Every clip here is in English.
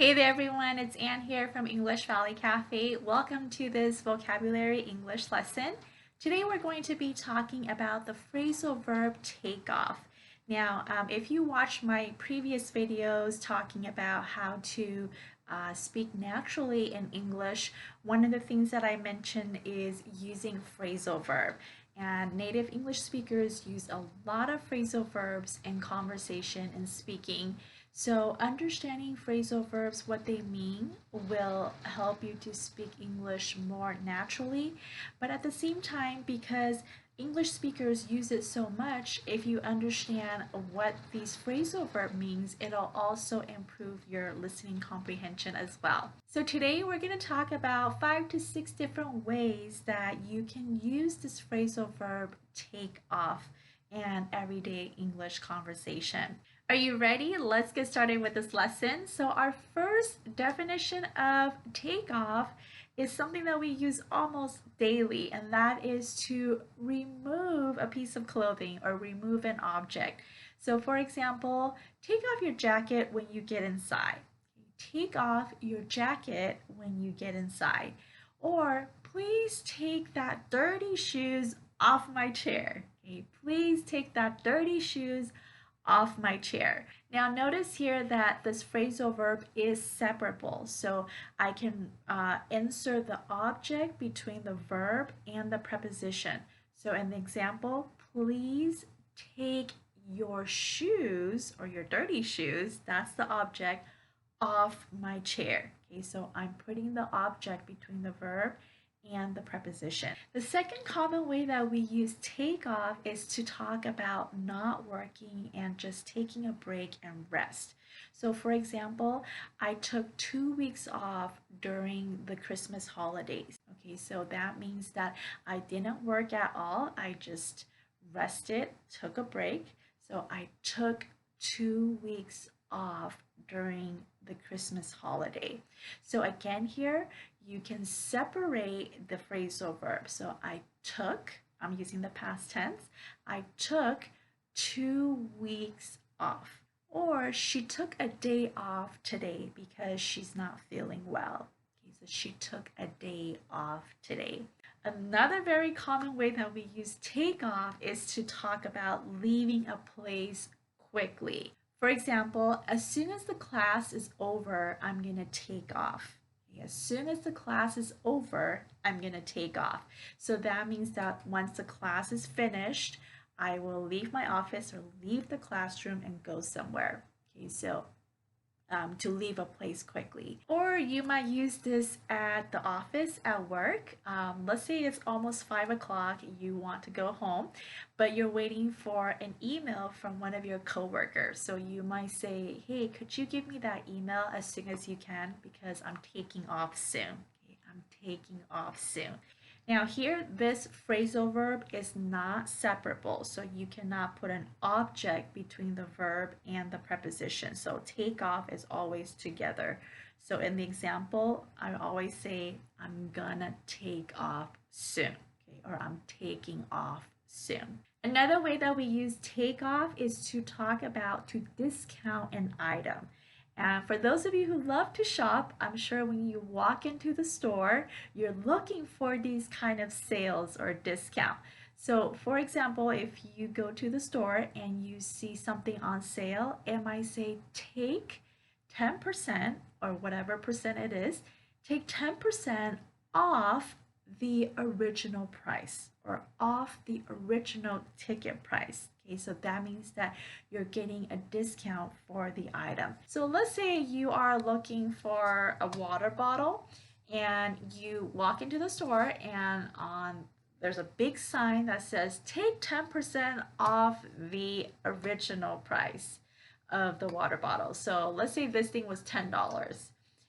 Hey there everyone, it's Anne here from English Valley Cafe. Welcome to this vocabulary English lesson. Today we're going to be talking about the phrasal verb take off. Now, if you watched my previous videos talking about how to speak naturally in English, one of the things that I mentioned is using phrasal verb. And native English speakers use a lot of phrasal verbs in conversation and speaking. So understanding phrasal verbs, what they mean, will help you to speak English more naturally. But at the same time, because English speakers use it so much, if you understand what these phrasal verb means, it'll also improve your listening comprehension as well. So today we're going to talk about 5 to 6 different ways that you can use this phrasal verb take off in everyday English conversation. Are you ready? Let's get started with this lesson. So our first definition of take off is something that we use almost daily, and that is to remove a piece of clothing or remove an object. So for example, take off your jacket when you get inside. Take off your jacket when you get inside. Or please take that dirty shoes off my chair. Okay, please take that dirty shoes off my chair. Now notice here that this phrasal verb is separable. So I can insert the object between the verb and the preposition. So in the example, please take your shoes or your dirty shoes, that's the object, off my chair. Okay, so I'm putting the object between the verb and the preposition. The second common way that we use take off is to talk about not working and just taking a break and rest. So for example, I took 2 weeks off during the Christmas holidays. Okay, so that means that I didn't work at all. I just rested, took a break. So I took 2 weeks off during the Christmas holiday. So again here, you can separate the phrasal verb. So I took, I'm using the past tense, I took 2 weeks off. Or she took a day off today because she's not feeling well. Okay, so she took a day off today. Another very common way that we use take off is to talk about leaving a place quickly. For example, as soon as the class is over, I'm going to take off. As soon as the class is over, I'm going to take off. So that means that once the class is finished, I will leave my office or leave the classroom and go somewhere. Okay, so to leave a place quickly. Or you might use this at the office at work. Let's say it's almost 5 o'clock, you want to go home, but you're waiting for an email from one of your coworkers. So you might say, hey, could you give me that email as soon as you can because I'm taking off soon. Okay, I'm taking off soon. Now here, this phrasal verb is not separable, so you cannot put an object between the verb and the preposition. So take off is always together. So in the example, I always say, I'm gonna take off soon, okay, or I'm taking off soon. Another way that we use take off is to talk about to discount an item. And for those of you who love to shop, I'm sure when you walk into the store, you're looking for these kind of sales or discount. So for example, if you go to the store and you see something on sale, it might say take 10% or whatever percent it is, take 10% off the original price or off the original ticket price. Okay, so that means that you're getting a discount for the item. So let's say you are looking for a water bottle and you walk into the store and there's a big sign that says take 10% off the original price of the water bottle. So let's say this thing was $10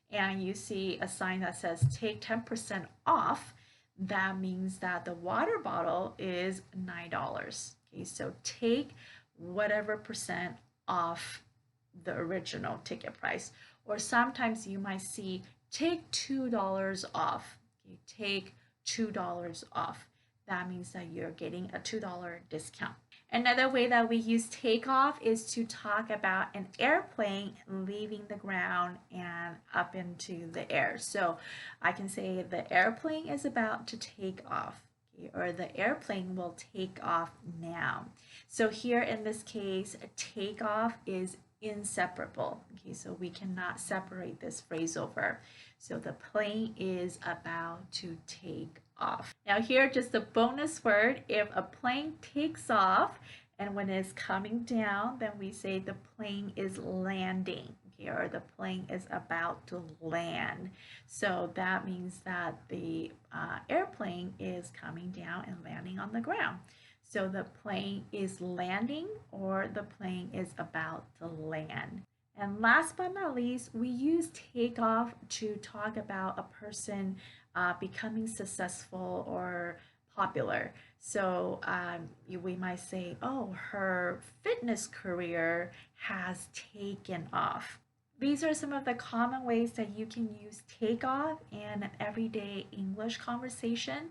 and you see a sign that says take 10% off. That means that the water bottle is $9. Okay, so take whatever percent off the original ticket price. Or sometimes you might see take $2 off. Okay, take $2 off. That means that you're getting a $2 discount. Another way that we use take off is to talk about an airplane leaving the ground and up into the air. So I can say the airplane is about to take off, okay, or the airplane will take off now. So here in this case, take off is inseparable. Okay, so we cannot separate this phrasal verb. So the plane is about to take off. Now here, just a bonus word. If a plane takes off and when it's coming down, then we say the plane is landing. Okay, or the plane is about to land. So that means that the airplane is coming down and landing on the ground. So the plane is landing or the plane is about to land. And last but not least, we use take off to talk about a person becoming successful or popular. So we might say, oh, her fitness career has taken off. These are some of the common ways that you can use take off in an everyday English conversation.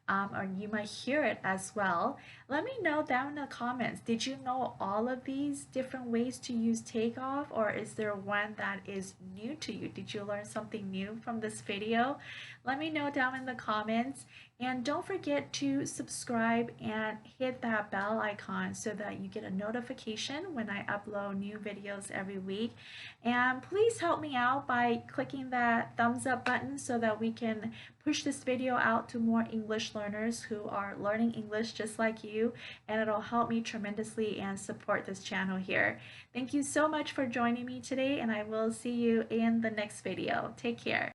Or you might hear it as well. Let me know down in the comments. Did you know all of these different ways to use takeoff, or is there one that is new to you? Did you learn something new from this video? Let me know down in the comments. And don't forget to subscribe and hit that bell icon so that you get a notification when I upload new videos every week. And please help me out by clicking that thumbs up button so that we can push this video out to more English learners who are learning English just like you, and it'll help me tremendously and support this channel here. Thank you so much for joining me today, and I will see you in the next video. Take care.